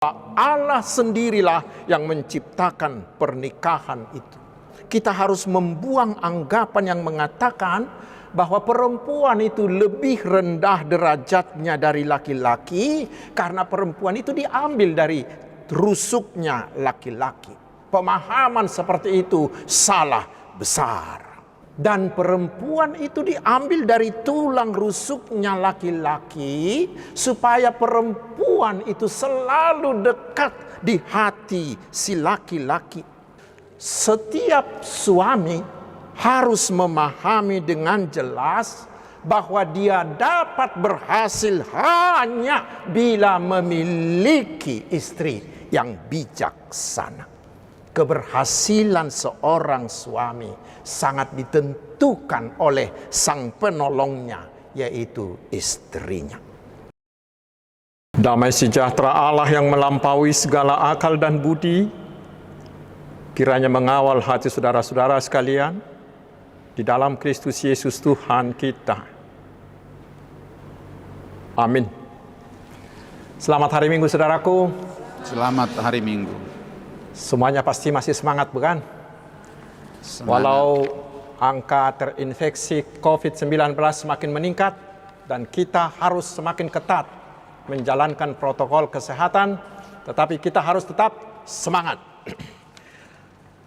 Allah sendirilah yang menciptakan pernikahan itu. Kita harus membuang anggapan yang mengatakan bahwa perempuan itu lebih rendah derajatnya dari laki-laki karena perempuan itu diambil dari rusuknya laki-laki. Pemahaman seperti itu salah besar. Dan perempuan itu diambil dari tulang rusuknya laki-laki supaya perempuan itu selalu dekat di hati si laki-laki. Setiap suami harus memahami dengan jelas bahwa dia dapat berhasil hanya bila memiliki istri yang bijaksana. Keberhasilan seorang suami sangat ditentukan oleh sang penolongnya, yaitu istrinya. Damai sejahtera Allah yang melampaui segala akal dan budi, kiranya mengawal hati saudara-saudara sekalian di dalam Kristus Yesus Tuhan kita. Amin. Selamat hari Minggu, saudaraku. Selamat hari Minggu. Semuanya pasti masih semangat, bukan? Semangat. Walau angka terinfeksi COVID-19 semakin meningkat dan kita harus semakin ketat menjalankan protokol kesehatan, tetapi kita harus tetap semangat.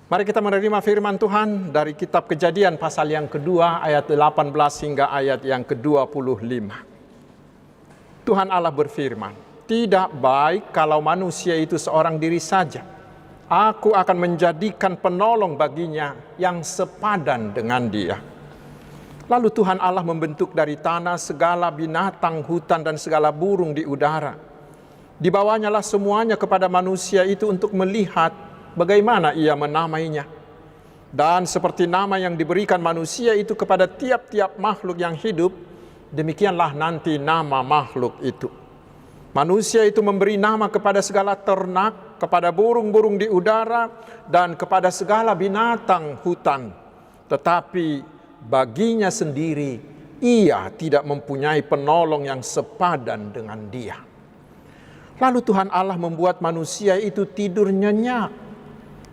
Mari kita menerima firman Tuhan dari kitab Kejadian pasal yang kedua ayat 18 hingga ayat yang ke-25. Tuhan Allah berfirman, "Tidak baik kalau manusia itu seorang diri saja. Aku akan menjadikan penolong baginya yang sepadan dengan dia." Lalu Tuhan Allah membentuk dari tanah segala binatang hutan dan segala burung di udara. Dibawanyalah semuanya kepada manusia itu untuk melihat bagaimana ia menamainya. Dan seperti nama yang diberikan manusia itu kepada tiap-tiap makhluk yang hidup, demikianlah nanti nama makhluk itu. Manusia itu memberi nama kepada segala ternak, kepada burung-burung di udara, dan kepada segala binatang hutan. Tetapi baginya sendiri, ia tidak mempunyai penolong yang sepadan dengan dia. Lalu Tuhan Allah membuat manusia itu tidur nyenyak.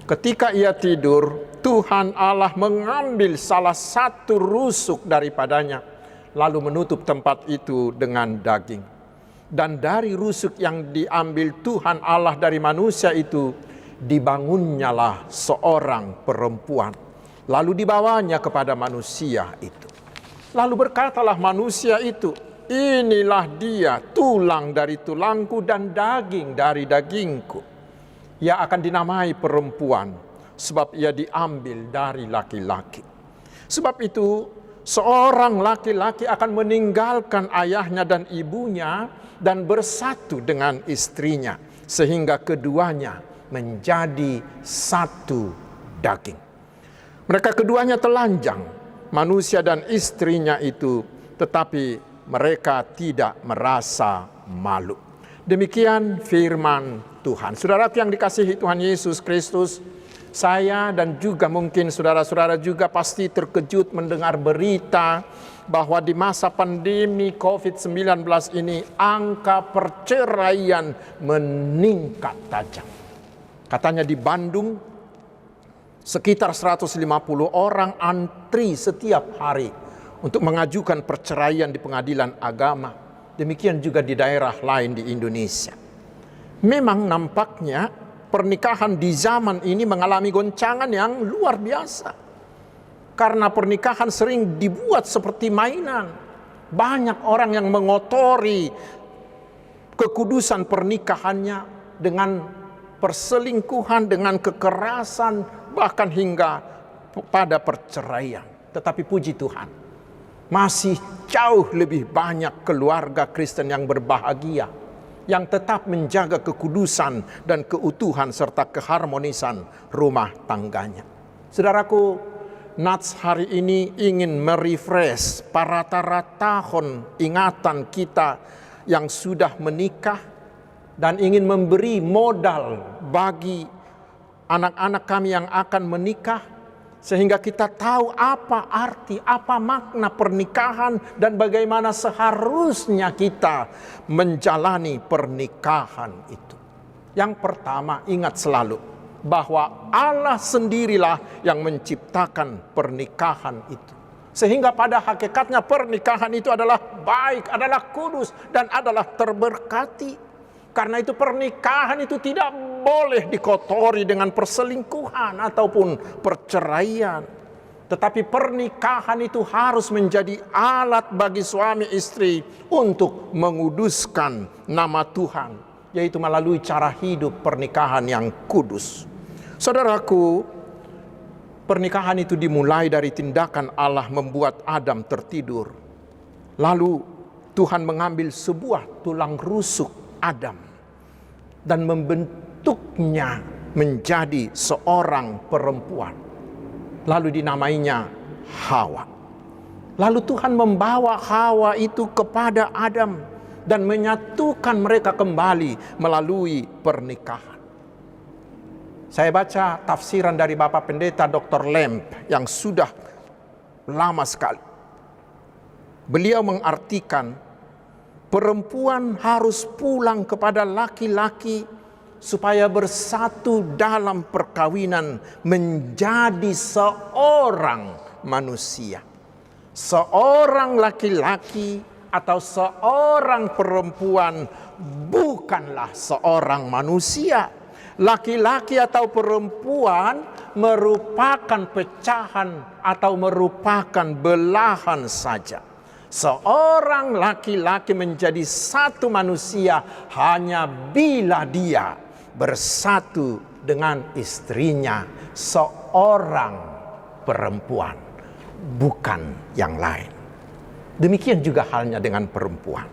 Ketika ia tidur, Tuhan Allah mengambil salah satu rusuk daripadanya, lalu menutup tempat itu dengan daging. Dan dari rusuk yang diambil Tuhan Allah dari manusia itu, dibangunnyalah seorang perempuan. Lalu dibawanya kepada manusia itu. Lalu berkatalah manusia itu, "Inilah dia, tulang dari tulangku dan daging dari dagingku. Ia akan dinamai perempuan, sebab ia diambil dari laki-laki." Sebab itu, seorang laki-laki akan meninggalkan ayahnya dan ibunya dan bersatu dengan istrinya, sehingga keduanya menjadi satu daging. Mereka keduanya telanjang, manusia dan istrinya itu, tetapi mereka tidak merasa malu. Demikian firman Tuhan. Saudara yang dikasihi Tuhan Yesus Kristus, saya dan juga mungkin saudara-saudara juga pasti terkejut mendengar berita bahwa di masa pandemi COVID-19 ini angka perceraian meningkat tajam. Katanya di Bandung sekitar 150 orang antri setiap hari untuk mengajukan perceraian di pengadilan agama. Demikian juga di daerah lain di Indonesia. Memang nampaknya pernikahan di zaman ini mengalami goncangan yang luar biasa. Karena pernikahan sering dibuat seperti mainan. Banyak orang yang mengotori kekudusan pernikahannya dengan perselingkuhan, dengan kekerasan, bahkan hingga pada perceraian. Tetapi puji Tuhan, masih jauh lebih banyak keluarga Kristen yang berbahagia, yang tetap menjaga kekudusan dan keutuhan serta keharmonisan rumah tangganya. Saudaraku, Nats hari ini ingin merefresh rata-rata ingatan kita yang sudah menikah dan ingin memberi modal bagi anak-anak kami yang akan menikah, sehingga kita tahu apa arti, apa makna pernikahan dan bagaimana seharusnya kita menjalani pernikahan itu. Yang pertama, ingat selalu bahwa Allah sendirilah yang menciptakan pernikahan itu. Sehingga pada hakikatnya pernikahan itu adalah baik, adalah kudus, dan adalah terberkati. Karena itu pernikahan itu tidak boleh dikotori dengan perselingkuhan ataupun perceraian. Tetapi pernikahan itu harus menjadi alat bagi suami istri untuk menguduskan nama Tuhan, yaitu melalui cara hidup pernikahan yang kudus. Saudaraku, pernikahan itu dimulai dari tindakan Allah membuat Adam tertidur. Lalu Tuhan mengambil sebuah tulang rusuk Adam dan membentuknya menjadi seorang perempuan. Lalu dinamainya Hawa. Lalu Tuhan membawa Hawa itu kepada Adam dan menyatukan mereka kembali melalui pernikahan. Saya baca tafsiran dari Bapak Pendeta Dr. Lemp yang sudah lama sekali. Beliau mengartikan perempuan harus pulang kepada laki-laki supaya bersatu dalam perkawinan menjadi seorang manusia. Seorang laki-laki atau seorang perempuan bukanlah seorang manusia. Laki-laki atau perempuan merupakan pecahan atau merupakan belahan saja. Seorang laki-laki menjadi satu manusia hanya bila dia bersatu dengan istrinya, seorang perempuan, bukan yang lain. Demikian juga halnya dengan perempuan.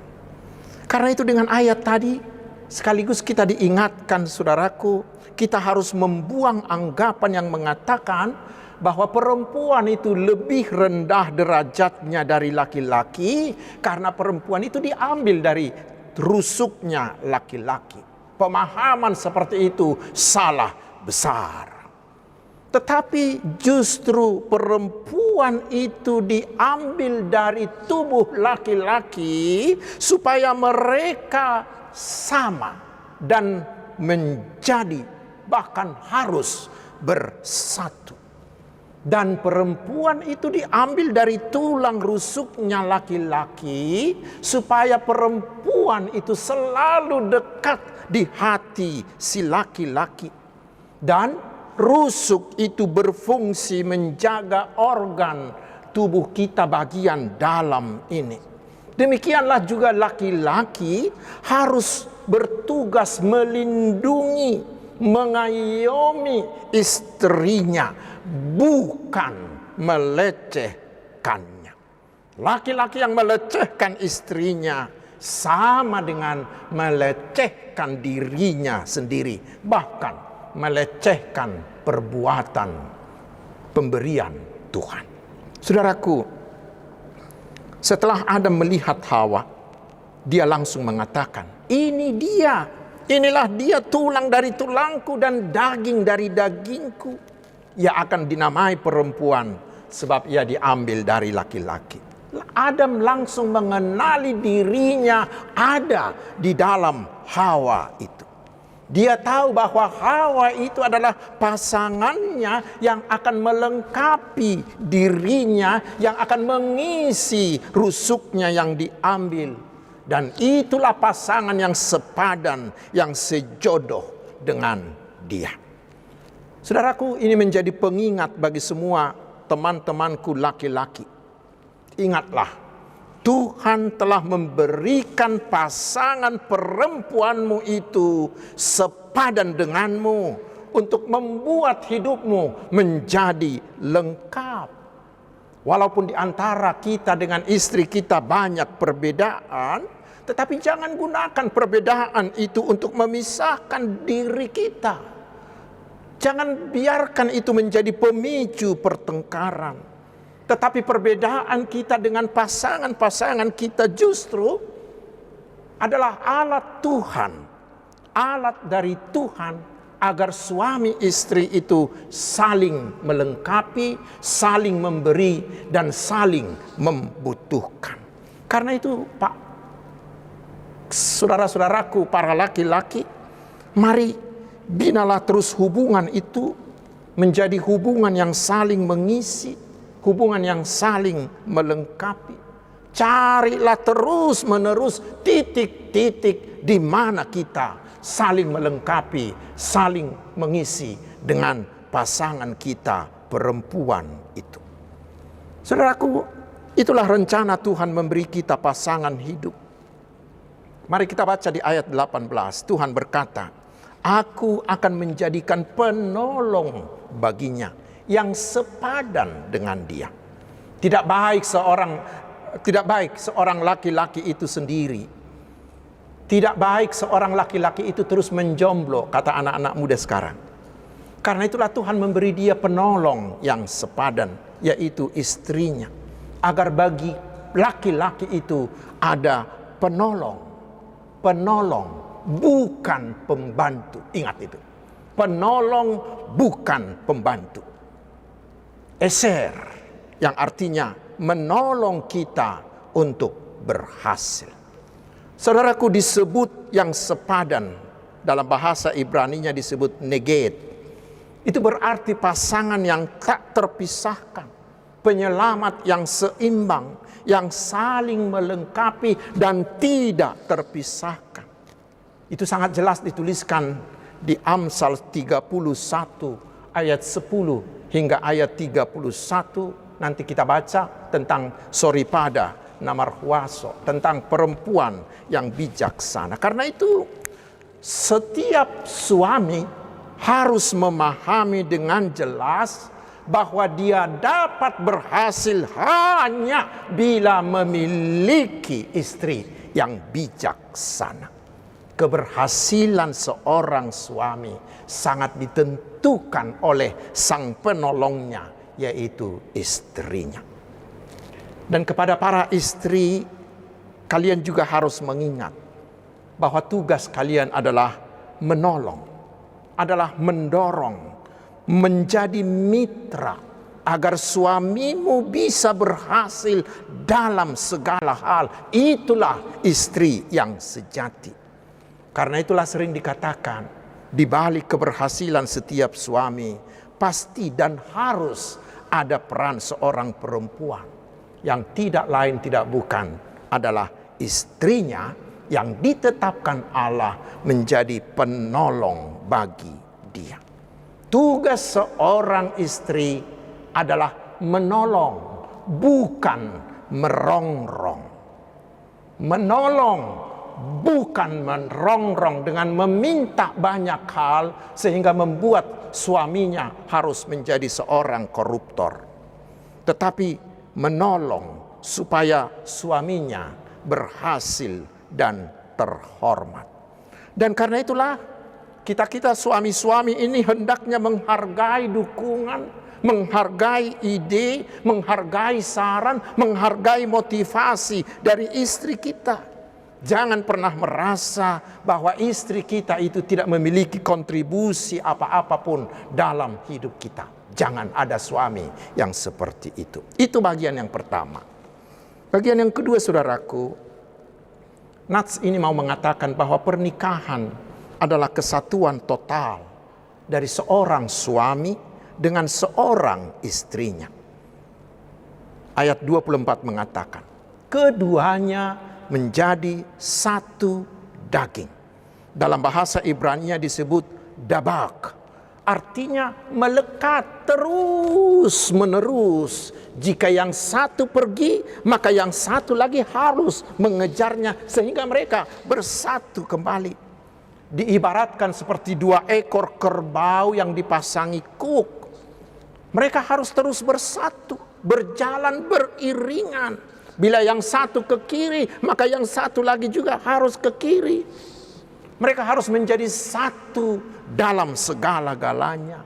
Karena itu dengan ayat tadi, sekaligus kita diingatkan, saudaraku, kita harus membuang anggapan yang mengatakan bahwa perempuan itu lebih rendah derajatnya dari laki-laki karena perempuan itu diambil dari rusuknya laki-laki. Pemahaman seperti itu salah besar. Tetapi justru perempuan itu diambil dari tubuh laki-laki supaya mereka sama dan menjadi bahkan harus bersatu. Dan perempuan itu diambil dari tulang rusuknya laki-laki supaya perempuan itu selalu dekat di hati si laki-laki. Dan rusuk itu berfungsi menjaga organ tubuh kita bagian dalam ini. Demikianlah juga laki-laki harus bertugas melindungi, mengayomi istrinya, bukan melecehkannya. Laki-laki yang melecehkan istrinya sama dengan melecehkan dirinya sendiri, bahkan melecehkan perbuatan pemberian Tuhan. Saudaraku, setelah Adam melihat Hawa, dia langsung mengatakan, inilah dia tulang dari tulangku dan daging dari dagingku. Ia akan dinamai perempuan sebab ia diambil dari laki-laki. Adam langsung mengenali dirinya ada di dalam Hawa itu. Dia tahu bahwa Hawa itu adalah pasangannya yang akan melengkapi dirinya, yang akan mengisi rusuknya yang diambil. Dan itulah pasangan yang sepadan, yang sejodoh dengan dia. Saudaraku, ini menjadi pengingat bagi semua teman-temanku laki-laki. Ingatlah, Tuhan telah memberikan pasangan perempuanmu itu sepadan denganmu untuk membuat hidupmu menjadi lengkap. Walaupun di antara kita dengan istri kita banyak perbedaan, tetapi jangan gunakan perbedaan itu untuk memisahkan diri kita. Jangan biarkan itu menjadi pemicu pertengkaran. Tetapi perbedaan kita dengan pasangan-pasangan kita justru adalah alat Tuhan. Alat dari Tuhan agar suami istri itu saling melengkapi, saling memberi, dan saling membutuhkan. Karena itu, saudara-saudaraku, para laki-laki, Mari binalah terus hubungan itu menjadi hubungan yang saling mengisi, hubungan yang saling melengkapi. Carilah terus menerus titik-titik di mana kita saling melengkapi, saling mengisi dengan pasangan kita perempuan itu. Saudaraku, itulah rencana Tuhan memberi kita pasangan hidup. Mari kita baca di ayat 18. Tuhan berkata, "Aku akan menjadikan penolong baginya yang sepadan dengan dia." Tidak baik seorang laki-laki itu sendiri. Tidak baik seorang laki-laki itu terus menjomblo, kata anak-anak muda sekarang. Karena itulah Tuhan memberi dia penolong yang sepadan, yaitu istrinya. Agar bagi laki-laki itu ada penolong. Penolong, bukan pembantu. Ingat itu. Penolong, bukan pembantu. Eser, yang artinya menolong kita untuk berhasil. Saudaraku, disebut yang sepadan, dalam bahasa Ibraninya disebut neged. Itu berarti pasangan yang tak terpisahkan, penyelamat yang seimbang, yang saling melengkapi dan tidak terpisahkan. Itu sangat jelas dituliskan di Amsal 31 ayat 10 hingga ayat 31. Nanti kita baca tentang Soripada Namarhuaso, tentang perempuan yang bijaksana. Karena itu setiap suami harus memahami dengan jelas bahwa dia dapat berhasil hanya bila memiliki istri yang bijaksana. Keberhasilan seorang suami sangat ditentukan oleh sang penolongnya, yaitu istrinya. Dan kepada para istri, kalian juga harus mengingat bahwa tugas kalian adalah menolong, adalah mendorong, menjadi mitra agar suamimu bisa berhasil dalam segala hal. Itulah istri yang sejati. Karena itulah sering dikatakan, di balik keberhasilan setiap suami pasti dan harus ada peran seorang perempuan yang tidak lain tidak bukan adalah istrinya yang ditetapkan Allah menjadi penolong bagi dia. Tugas seorang istri adalah menolong, bukan merongrong. Menolong, bukan merongrong dengan meminta banyak hal sehingga membuat suaminya harus menjadi seorang koruptor. Tetapi menolong supaya suaminya berhasil dan terhormat. Dan karena itulah kita suami-suami ini hendaknya menghargai dukungan, menghargai ide, menghargai saran, menghargai motivasi dari istri kita. Jangan pernah merasa bahwa istri kita itu tidak memiliki kontribusi apa-apapun dalam hidup kita. Jangan ada suami yang seperti itu. Itu bagian yang pertama. Bagian yang kedua, saudaraku, Nats ini mau mengatakan bahwa pernikahan adalah kesatuan total dari seorang suami dengan seorang istrinya. Ayat 24 mengatakan, keduanya menjadi satu daging. Dalam bahasa Ibrani disebut dabak. Artinya melekat terus menerus. Jika yang satu pergi, maka yang satu lagi harus mengejarnya sehingga mereka bersatu kembali. Diibaratkan seperti dua ekor kerbau yang dipasangi kuk. Mereka harus terus bersatu, berjalan beriringan. Bila yang satu ke kiri, maka yang satu lagi juga harus ke kiri. Mereka harus menjadi satu dalam segala-galanya.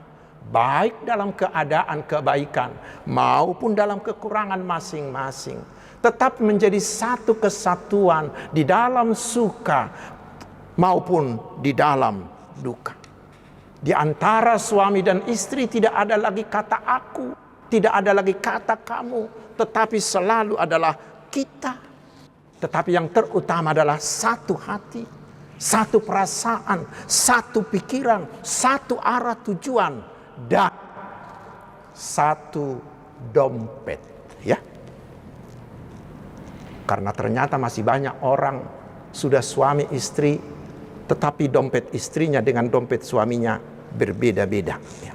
Baik dalam keadaan kebaikan maupun dalam kekurangan masing-masing. Tetap menjadi satu kesatuan di dalam suka maupun di dalam duka. Di antara suami dan istri tidak ada lagi kata aku, tidak ada lagi kata kamu, tetapi selalu adalah kita. Tetapi yang terutama adalah satu hati, satu perasaan, satu pikiran, satu arah tujuan, dan satu dompet, ya. Karena ternyata masih banyak orang sudah suami istri, tetapi dompet istrinya dengan dompet suaminya berbeda-beda, ya.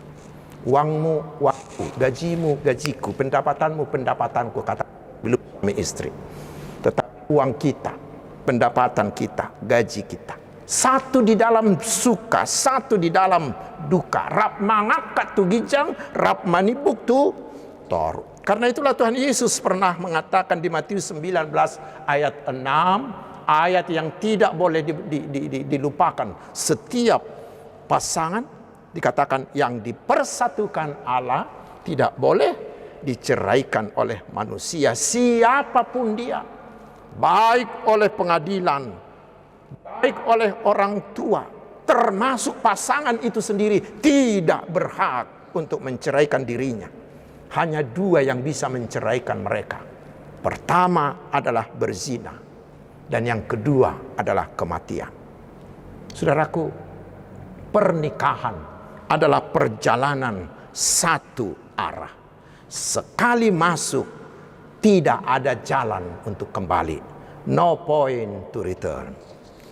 Uangmu, uangku, gajimu, gajiku, pendapatanmu, pendapatanku, kata belum suami istri. Tetapi uang kita, pendapatan kita, gaji kita, satu di dalam suka, satu di dalam duka. Rap mangakat tu gijang, rap manibuk tu toru. Karena itulah Tuhan Yesus pernah mengatakan di Matius 19 ayat 6, ayat yang tidak boleh dilupakan. Setiap pasangan dikatakan yang dipersatukan Allah tidak boleh diceraikan oleh manusia siapapun dia, baik oleh pengadilan, baik oleh orang tua, termasuk pasangan itu sendiri tidak berhak untuk menceraikan dirinya. Hanya dua yang bisa menceraikan mereka. Pertama adalah berzina, dan yang kedua adalah kematian. Saudaraku, pernikahan adalah perjalanan satu arah. Sekali masuk, tidak ada jalan untuk kembali. No point to return.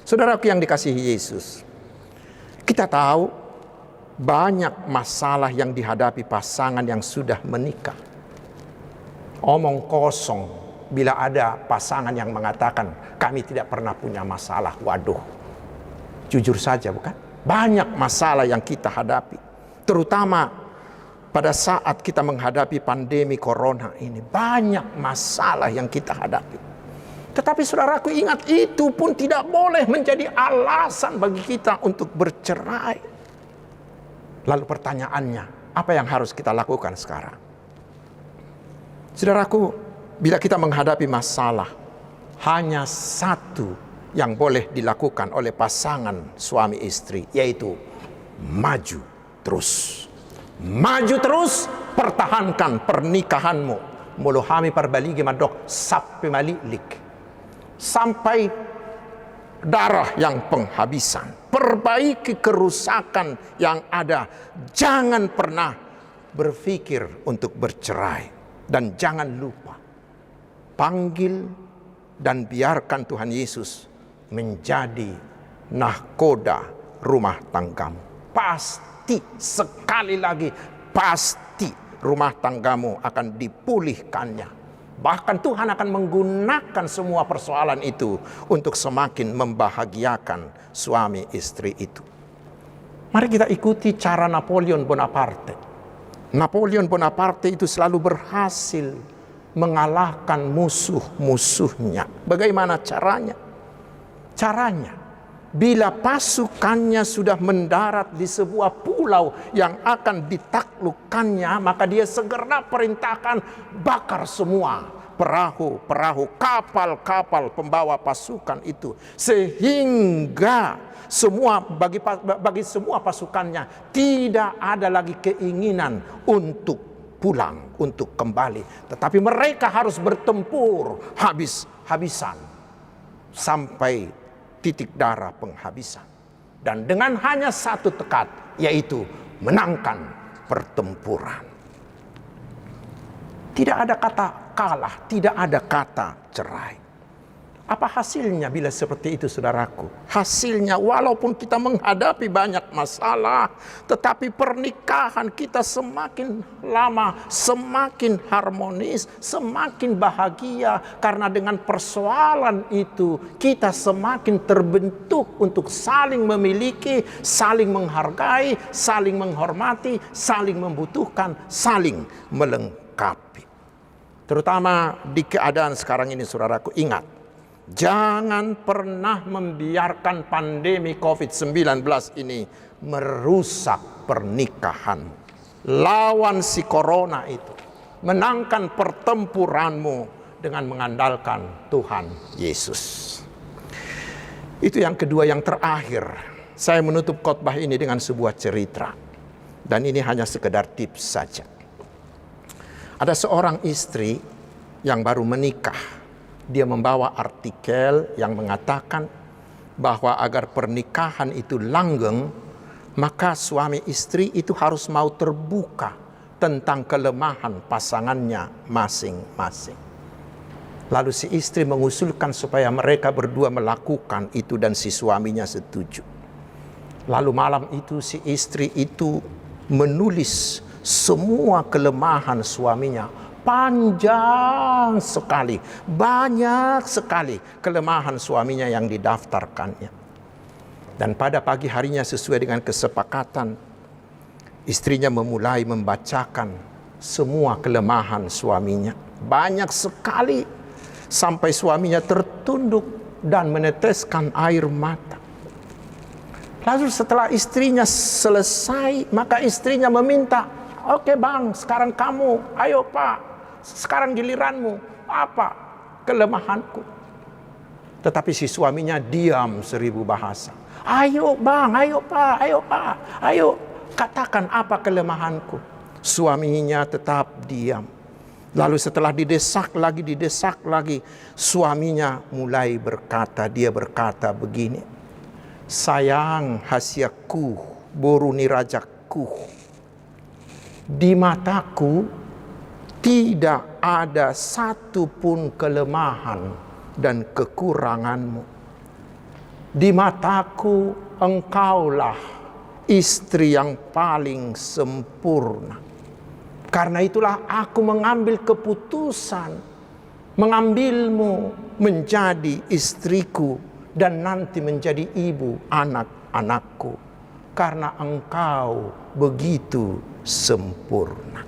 Saudaraku yang dikasihi Yesus, kita tahu banyak masalah yang dihadapi pasangan yang sudah menikah. Omong kosong bila ada pasangan yang mengatakan kami tidak pernah punya masalah. Waduh, jujur saja bukan? Banyak masalah yang kita hadapi, terutama pada saat kita menghadapi pandemi corona ini. Banyak masalah yang kita hadapi. Tetapi saudaraku ingat, itu pun tidak boleh menjadi alasan bagi kita untuk bercerai. Lalu pertanyaannya, apa yang harus kita lakukan sekarang? Saudaraku, bila kita menghadapi masalah, hanya satu yang boleh dilakukan oleh pasangan suami istri, yaitu maju terus. Maju terus, pertahankan pernikahanmu. Mulu hami perbaligi madok sampai malilik. Sampai darah yang penghabisan. Perbaiki kerusakan yang ada. Jangan pernah berpikir untuk bercerai. Dan jangan lupa, panggil dan biarkan Tuhan Yesus menjadi nahkoda rumah tanggamu. Pasti, sekali lagi, pasti rumah tanggamu akan dipulihkannya. Bahkan Tuhan akan menggunakan semua persoalan itu untuk semakin membahagiakan suami istri itu. Mari kita ikuti cara Napoleon Bonaparte. Napoleon Bonaparte itu selalu berhasil mengalahkan musuh-musuhnya. Bagaimana caranya? Caranya, bila pasukannya sudah mendarat di sebuah pulau yang akan ditaklukkannya, maka dia segera perintahkan bakar semua perahu-perahu, kapal-kapal pembawa pasukan itu, sehingga semua bagi semua pasukannya tidak ada lagi keinginan untuk pulang, untuk kembali, tetapi mereka harus bertempur habis-habisan sampai titik darah penghabisan, dan dengan hanya satu tekad, yaitu menangkan pertempuran. Tidak ada kata kalah, tidak ada kata cerai. Apa hasilnya bila seperti itu, saudaraku? Hasilnya, walaupun kita menghadapi banyak masalah, tetapi pernikahan kita semakin lama, semakin harmonis, semakin bahagia. Karena dengan persoalan itu, kita semakin terbentuk untuk saling memiliki, saling menghargai, saling menghormati, saling membutuhkan, saling melengkapi. Terutama di keadaan sekarang ini, saudaraku, ingat, jangan pernah membiarkan pandemi COVID-19 ini merusak pernikahan. Lawan si corona itu. Menangkan pertempuranmu dengan mengandalkan Tuhan Yesus. Itu yang kedua, yang terakhir. Saya menutup khotbah ini dengan sebuah cerita. Dan ini hanya sekedar tips saja. Ada seorang istri yang baru menikah. Dia membawa artikel yang mengatakan bahwa agar pernikahan itu langgeng, maka suami istri itu harus mau terbuka tentang kelemahan pasangannya masing-masing. Lalu si istri mengusulkan supaya mereka berdua melakukan itu dan si suaminya setuju. Lalu malam itu si istri itu menulis semua kelemahan suaminya. Panjang sekali, banyak sekali kelemahan suaminya yang didaftarkannya. Dan pada pagi harinya sesuai dengan kesepakatan, istrinya memulai membacakan semua kelemahan suaminya. Banyak sekali, sampai suaminya tertunduk dan meneteskan air mata. Lalu setelah istrinya selesai, maka istrinya meminta, "Oke bang, sekarang kamu, ayo pak, sekarang giliranmu, apa kelemahanku?" Tetapi si suaminya diam 1000 bahasa. "Ayo bang, ayo pak, ayo katakan apa kelemahanku." Suaminya tetap diam. Lalu setelah didesak lagi, suaminya mulai berkata, dia berkata begini, "Sayang hasiaku, boruni rajaku, di mataku tidak ada satupun kelemahan dan kekuranganmu. Di mataku engkaulah istri yang paling sempurna. Karena itulah aku mengambil keputusan mengambilmu menjadi istriku dan nanti menjadi ibu anak-anakku. Karena engkau begitu sempurna."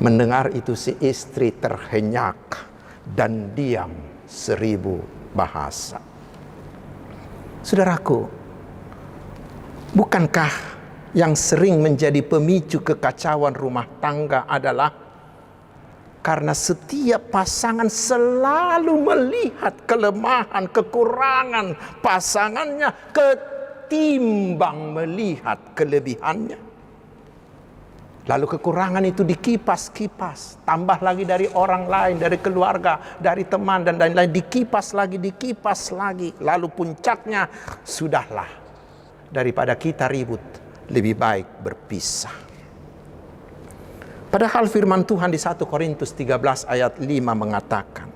Mendengar itu si istri terhenyak dan diam 1000 bahasa. Saudaraku, bukankah yang sering menjadi pemicu kekacauan rumah tangga adalah karena setiap pasangan selalu melihat kelemahan, kekurangan pasangannya ketimbang melihat kelebihannya. Lalu kekurangan itu dikipas-kipas, tambah lagi dari orang lain, dari keluarga, dari teman dan lain-lain, dikipas lagi. Lalu puncaknya, sudahlah, daripada kita ribut, lebih baik berpisah. Padahal firman Tuhan di 1 Korintus 13 ayat 5 mengatakan,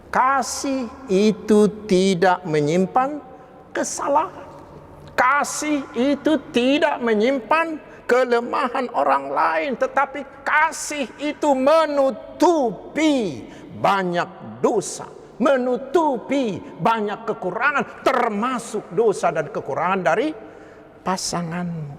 kasih itu tidak menyimpan kesalahan. Kasih itu tidak menyimpan kelemahan orang lain, tetapi kasih itu menutupi banyak dosa, menutupi banyak kekurangan, termasuk dosa dan kekurangan dari pasanganmu.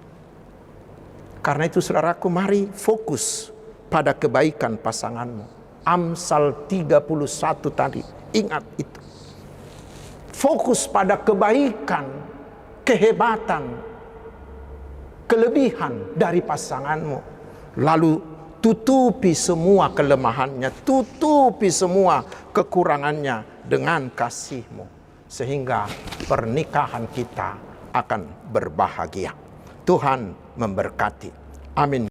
Karena itu saudaraku, mari fokus pada kebaikan pasanganmu. Amsal 31 tadi, ingat itu. Fokus pada kebaikan, kehebatan, kelebihan dari pasanganmu. Lalu tutupi semua kelemahannya, tutupi semua kekurangannya dengan kasihmu. Sehingga pernikahan kita akan berbahagia. Tuhan memberkati. Amin.